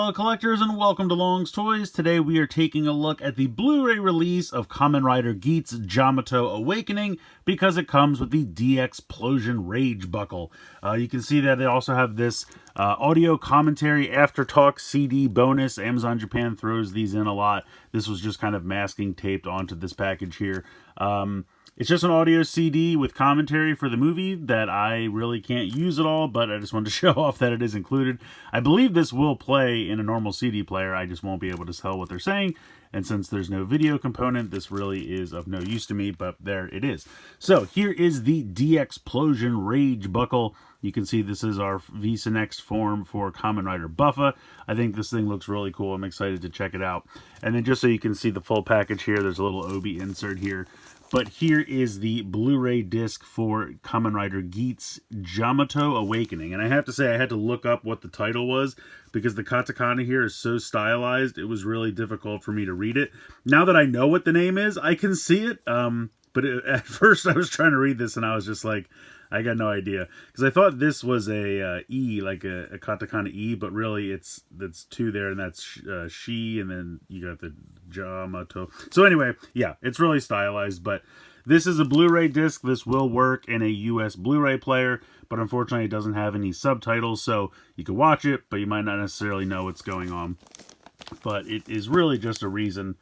fellow collectors, and welcome to Long's Toys. Today we are taking a look at the Blu-ray release of Kamen Rider Geats Yamato Awakening, because it comes with the DX Plosion Rage buckle. You can see that they also have this audio commentary after talk CD bonus. Amazon Japan throws these in a lot. This was just kind of masking taped onto this package here. It's just an audio CD with commentary for the movie that I really can't use at all, but I just wanted to show off that it is included. I believe this will play in a normal CD player. I just won't be able to tell what they're saying. And since there's no video component, this really is of no use to me, but there it is. So here is the DX Plosion Rage buckle. You can see this is our Visa Next form for Kamen Rider Buffa. I think this thing looks really cool. I'm excited to check it out. And then just so you can see the full package here, there's a little Obi insert here. But here is the Blu-ray disc for Kamen Rider Geats Yamato Awakening. And I have to say, I had to look up what the title was, because the katakana here is so stylized, it was really difficult for me to read it. Now that I know what the name is, I can see it. At first I was trying to read this and I was just like, I got no idea. Because I thought this was a E, like a katakana E, but really that's two there, and that's she, and then you got the Yamato. So anyway, yeah, it's really stylized, but this is a Blu-ray disc. This will work in a US Blu-ray player, but unfortunately it doesn't have any subtitles, so you can watch it, but you might not necessarily know what's going on. But it is really just a reason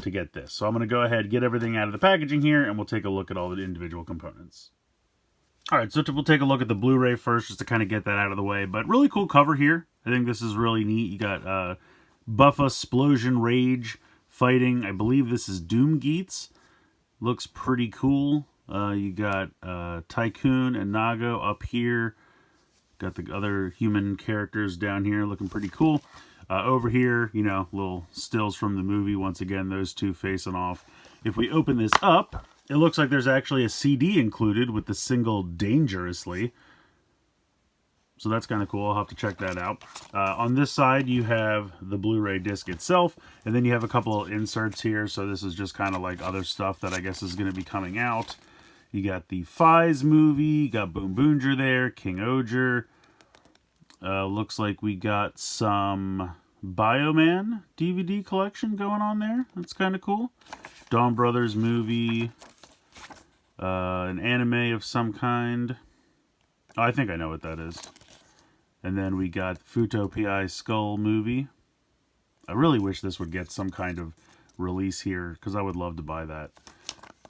to get this. So I'm going to go ahead, get everything out of the packaging here, and we'll take a look at all the individual components. Alright, so we'll take a look at the Blu-ray first, just to kind of get that out of the way. But really cool cover here. I think this is really neat. You got Buffa Splosion Rage fighting, I believe this is Doom Geats. Looks pretty cool. You got Tycoon and Nago up here. Got the other human characters down here looking pretty cool. Over here, you know, little stills from the movie. Once again, those two facing off. If we open this up, it looks like there's actually a CD included with the single Dangerously. So that's kind of cool. I'll have to check that out. On this side, you have the Blu-ray disc itself, and then you have a couple of inserts here. So this is just kind of like other stuff that I guess is going to be coming out. You got the Fies movie, you got Boom Boonger there, King Oger. Looks like we got some Bioman DVD collection going on there. That's kind of cool. Dawn Brothers movie. An anime of some kind. Oh, I think I know what that is. And then we got Futo Pi Skull movie. I really wish this would get some kind of release here, because I would love to buy that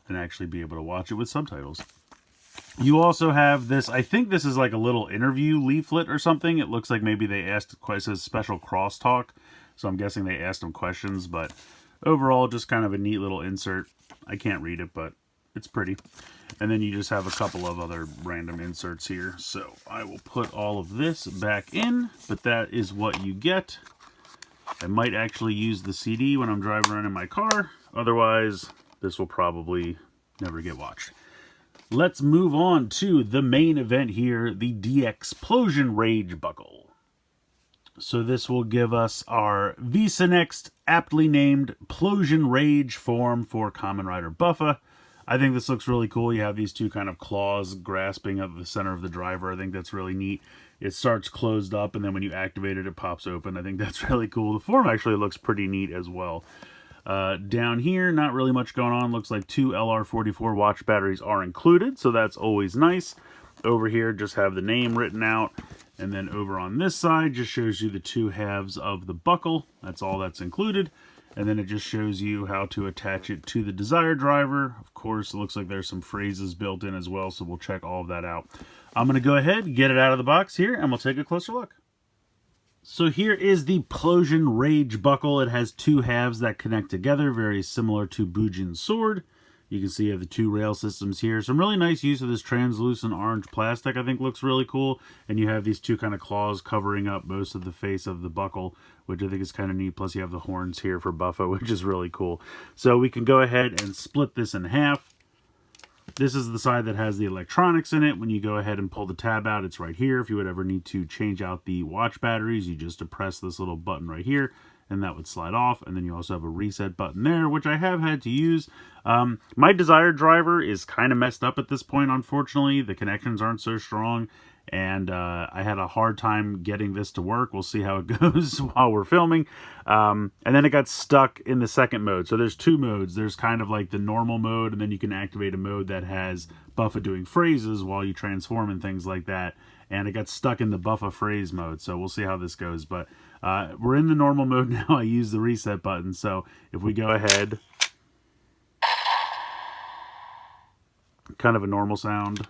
and actually be able to watch it with subtitles. You also have this, I think this is like a little interview leaflet or something. It looks like maybe they asked, it says special crosstalk, so I'm guessing they asked them questions, but overall just kind of a neat little insert. I can't read it, but it's pretty. And then you just have a couple of other random inserts here. So I will put all of this back in, but that is what you get. I might actually use the CD when I'm driving around in my car. Otherwise, this will probably never get watched. Let's move on to the main event here, the DX Plosion Rage buckle. So this will give us our Visa Next aptly named Plosion Rage form for Kamen Rider Buffa. I think this looks really cool. You have these two kind of claws grasping at the center of the driver. I think that's really neat. It starts closed up, and then when you activate it, it pops open. I think that's really cool. The form actually looks pretty neat as well. Down here, not really much going on. Looks like two LR44 watch batteries are included, so that's always nice. Over here, just have the name written out. And then over on this side, just shows you the two halves of the buckle. That's all that's included. And then it just shows you how to attach it to the desired driver. Of course, it looks like there's some phrases built in as well, so we'll check all of that out. I'm going to go ahead, get it out of the box here, and we'll take a closer look. So here is the Plosion Rage buckle. It has two halves that connect together, very similar to Bujin's sword. You can see you have the two rail systems here. Some really nice use of this translucent orange plastic, I think looks really cool. And you have these two kind of claws covering up most of the face of the buckle, which I think is kind of neat. Plus you have the horns here for Buffa, which is really cool. So we can go ahead and split this in half. This is the side that has the electronics in it. When you go ahead and pull the tab out, it's right here. If you would ever need to change out the watch batteries, you just depress this little button right here, and that would slide off. And then you also have a reset button there, which I have had to use. My desired driver is kind of messed up at this point, unfortunately. The connections aren't so strong, and I had a hard time getting this to work. We'll see how it goes while we're filming. And then it got stuck in the second mode. So there's two modes. There's kind of like the normal mode, and then you can activate a mode that has Buffa doing phrases while you transform and things like that. And it got stuck in the Buffa phrase mode, so we'll see how this goes. But we're in the normal mode now. I use the reset button, so if we go ahead, kind of a normal sound.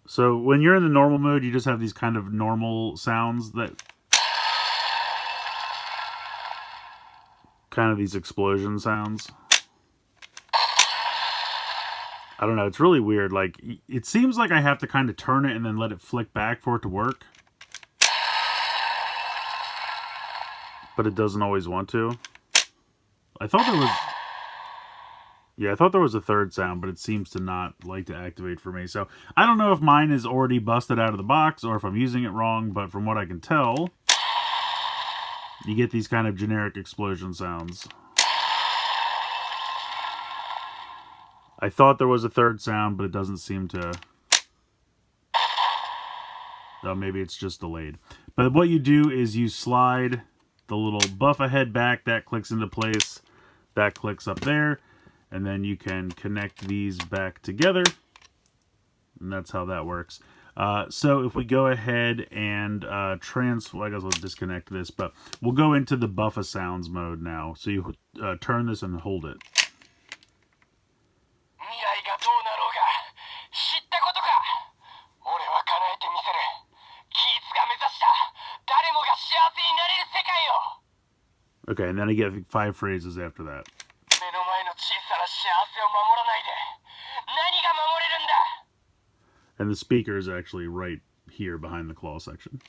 So when you're in the normal mode, you just have these kind of normal sounds that kind of these explosion sounds. I don't know, it's really weird. Like, it seems like I have to kind of turn it and then let it flick back for it to work. But it doesn't always want to. I thought there was... Yeah, I thought there was a third sound, but it seems to not like to activate for me. So, I don't know if mine is already busted out of the box or if I'm using it wrong, but from what I can tell, you get these kind of generic explosion sounds. I thought there was a third sound, but it doesn't seem to... Oh, maybe it's just delayed. But what you do is you slide the little Buffa head back, that clicks into place, that clicks up there, and then you can connect these back together, and that's how that works. So if we go ahead and I guess I'll disconnect this, but we'll go into the Buffa sounds mode now. So you turn this and hold it. Okay, and then I get 5 phrases after that. And the speaker is actually right here behind the claw section.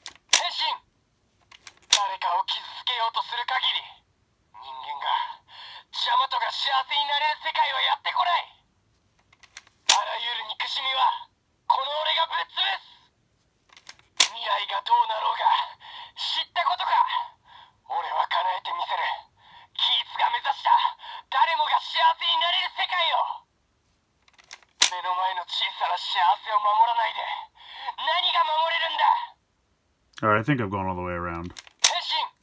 Alright, I think I've gone all the way around.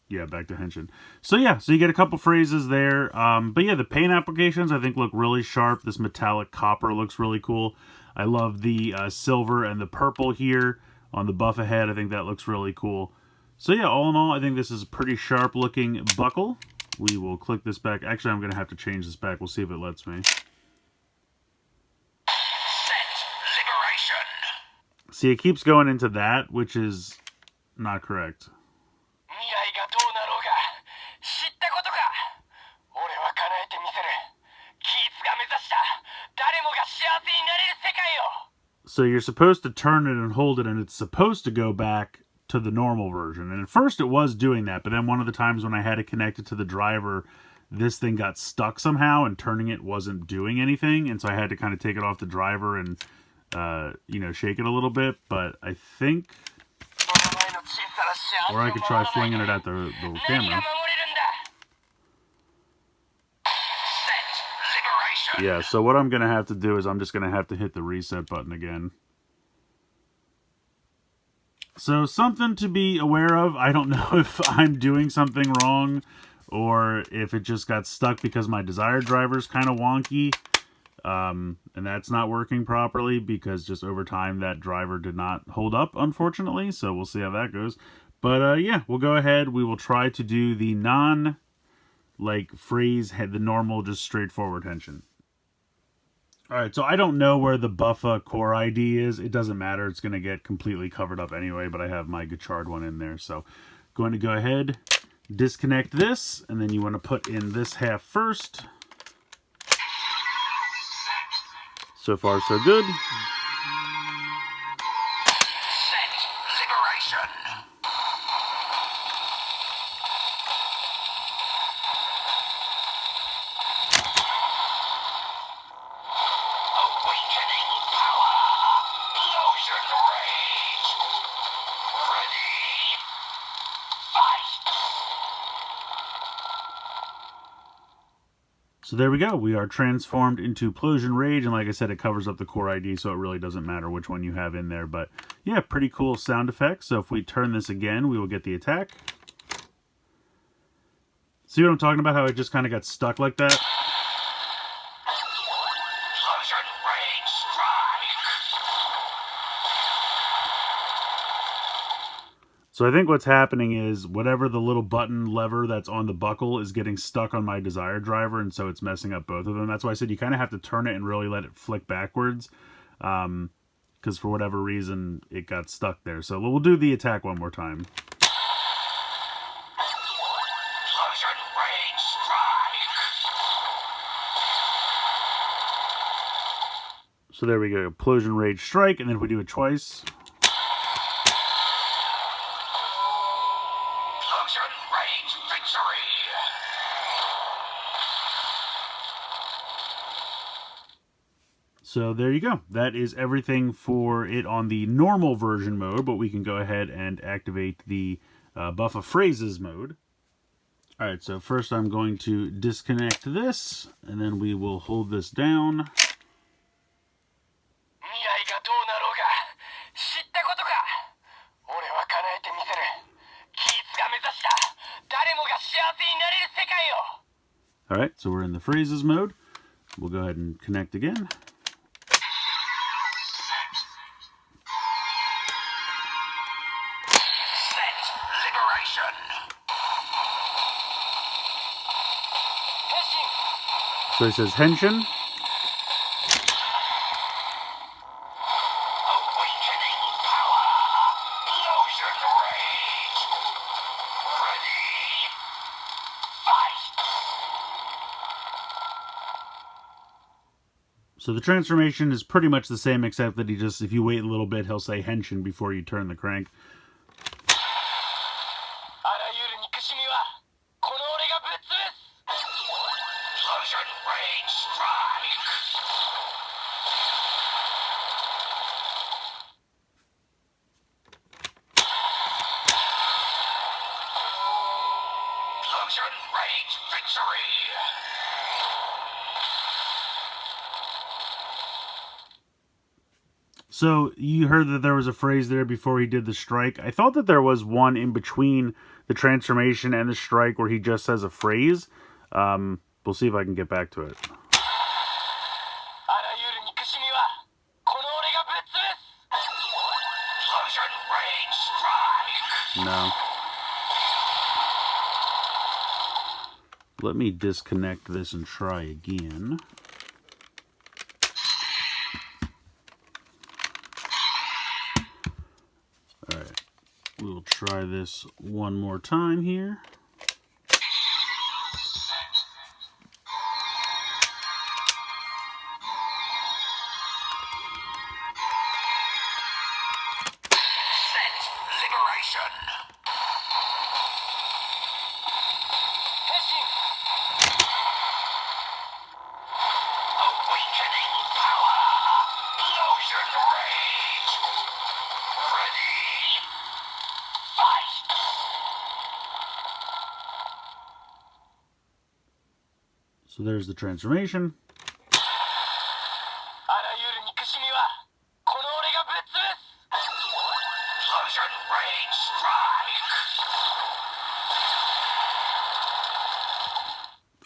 Yeah, back to Henshin. So yeah, so you get a couple phrases there. But yeah, the paint applications I think look really sharp. This metallic copper looks really cool. I love the silver and the purple here on the Buffa head. I think that looks really cool. So yeah, all in all, I think this is a pretty sharp looking buckle. We will click this back. Actually, I'm going to have to change this back. We'll see if it lets me. See, it keeps going into that, which is not correct. So you're supposed to turn it and hold it, and it's supposed to go back to the normal version. And at first it was doing that, but then one of the times when I had it connected to the driver, this thing got stuck somehow, and turning it wasn't doing anything, and so I had to kind of take it off the driver and, you know, shake it a little bit. But I think... Or I could try flinging it at the camera. Yeah, so what I'm going to have to do is I'm just going to have to hit the reset button again. So something to be aware of. I don't know if I'm doing something wrong or if it just got stuck because my desired driver is kind of wonky. And that's not working properly because just over time that driver did not hold up, unfortunately. So we'll see how that goes. But yeah, we'll go ahead. We will try to do the phrase, the normal, just straightforward Henshin. Alright, so I don't know where the Buffa core ID is. It doesn't matter. It's going to get completely covered up anyway, but I have my Gachard one in there. So going to go ahead, disconnect this, and then you want to put in this half first. So far, so good. So there we go. We are transformed into Plosion Rage, and like I said, it covers up the core ID, so it really doesn't matter which one you have in there. But yeah, pretty cool sound effects. So if we turn this again, we will get the attack. See what I'm talking about? How it just kind of got stuck like that? So I think what's happening is whatever the little button lever that's on the buckle is getting stuck on my Desire driver, and so it's messing up both of them. That's why I said you kind of have to turn it and really let it flick backwards, because for whatever reason it got stuck there. So we'll do the attack one more time. So there we go, Plosion Rage Strike, and then if we do it twice. So there you go. That is everything for it on the normal version mode, but we can go ahead and activate the Buff of Phrases mode. Alright, so first I'm going to disconnect this, and then we will hold this down. Alright, so we're in the Phrases mode. We'll go ahead and connect again. So it says Henshin. So the transformation is pretty much the same, except that he just, if you wait a little bit, he'll say Henshin before you turn the crank. So you heard that there was a phrase there before he did the strike. I thought that there was one in between the transformation and the strike where he just says a phrase. We'll see if I can get back to it. No. Let me disconnect this and try again. Alright, we'll try this one more time here. So there's the transformation.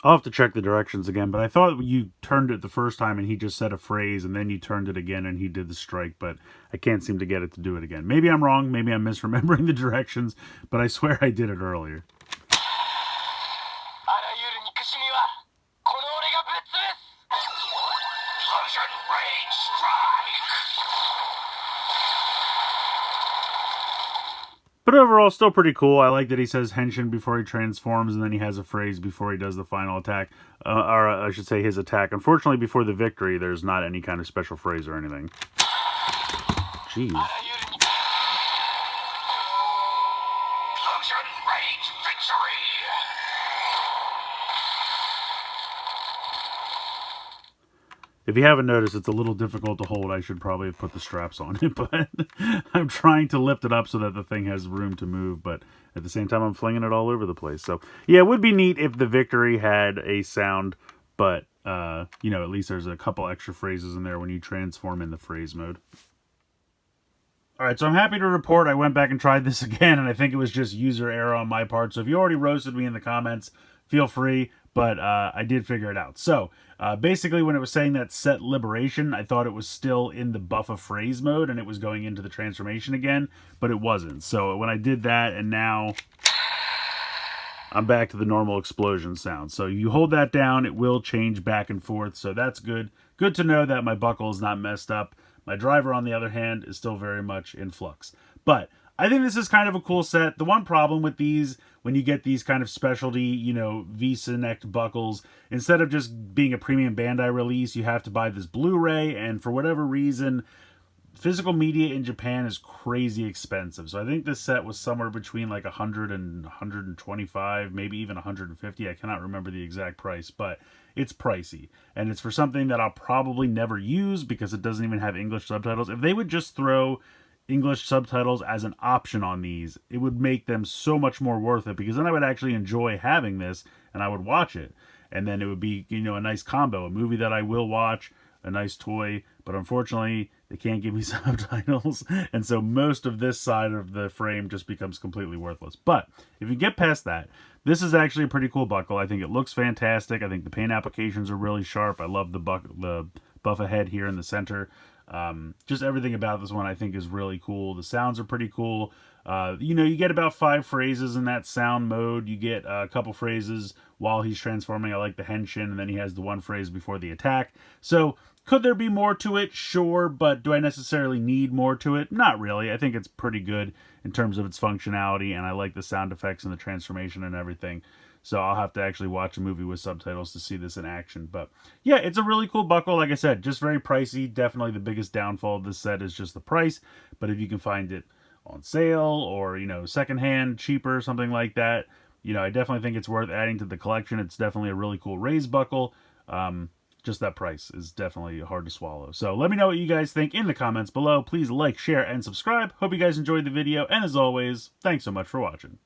I'll have to check the directions again, but I thought you turned it the first time and he just said a phrase, and then you turned it again and he did the strike, but I can't seem to get it to do it again. Maybe I'm wrong, maybe I'm misremembering the directions, but I swear I did it earlier. But overall, still pretty cool. I like that he says Henshin before he transforms, and then he has a phrase before he does the final attack. Or I should say his attack. Unfortunately, before the victory, there's not any kind of special phrase or anything. Jeez. If you haven't noticed, it's a little difficult to hold. I should probably have put the straps on it, but I'm trying to lift it up so that the thing has room to move, but at the same time, I'm flinging it all over the place. So, yeah, it would be neat if the victory had a sound but, you know, at least there's a couple extra phrases in there when you transform in the phrase mode. Alright, so I'm happy to report I went back and tried this again, and I think it was just user error on my part. So if you already roasted me in the comments, feel free, but I did figure it out. So, basically when it was saying that set liberation, I thought it was still in the buff of phrase mode, and it was going into the transformation again, but it wasn't. So when I did that, and now I'm back to the normal explosion sound. So you hold that down, it will change back and forth, so that's good. Good to know that my buckle is not messed up. My driver, on the other hand, is still very much in flux. But I think this is kind of a cool set. The one problem with these, when you get these kind of specialty, you know, V-Connect buckles, instead of just being a premium Bandai release, you have to buy this Blu-ray, and for whatever reason, physical media in Japan is crazy expensive. So I think this set was somewhere between like 100 and 125, maybe even 150. I cannot remember the exact price, but it's pricey. And it's for something that I'll probably never use because it doesn't even have English subtitles. If they would just throw English subtitles as an option on these, it would make them so much more worth it, because then I would actually enjoy having this and I would watch it. And then it would be, you know, a nice combo, a movie that I will watch, a nice toy, but unfortunately they can't give me subtitles, and so most of this side of the frame just becomes completely worthless. But if you get past that, this is actually a pretty cool buckle. I think it looks fantastic. I think the paint applications are really sharp. I love the buff ahead here in the center. Just everything about this one I think is really cool. The sounds are pretty cool. You know, you get about 5 phrases in that sound mode. You get a couple phrases while he's transforming. I like the henshin, and then he has the one phrase before the attack. So could there be more to it? Sure, but do I necessarily need more to it? Not really. I think it's pretty good in terms of its functionality, and I like the sound effects and the transformation and everything. So I'll have to actually watch a movie with subtitles to see this in action. But yeah, it's a really cool buckle. Like I said, just very pricey. Definitely the biggest downfall of this set is just the price. But if you can find it on sale or, you know, secondhand, cheaper, something like that, you know, I definitely think it's worth adding to the collection. It's definitely a really cool raised buckle. Just that price is definitely hard to swallow. So let me know what you guys think in the comments below. Please like, share, and subscribe. Hope you guys enjoyed the video. And as always, thanks so much for watching.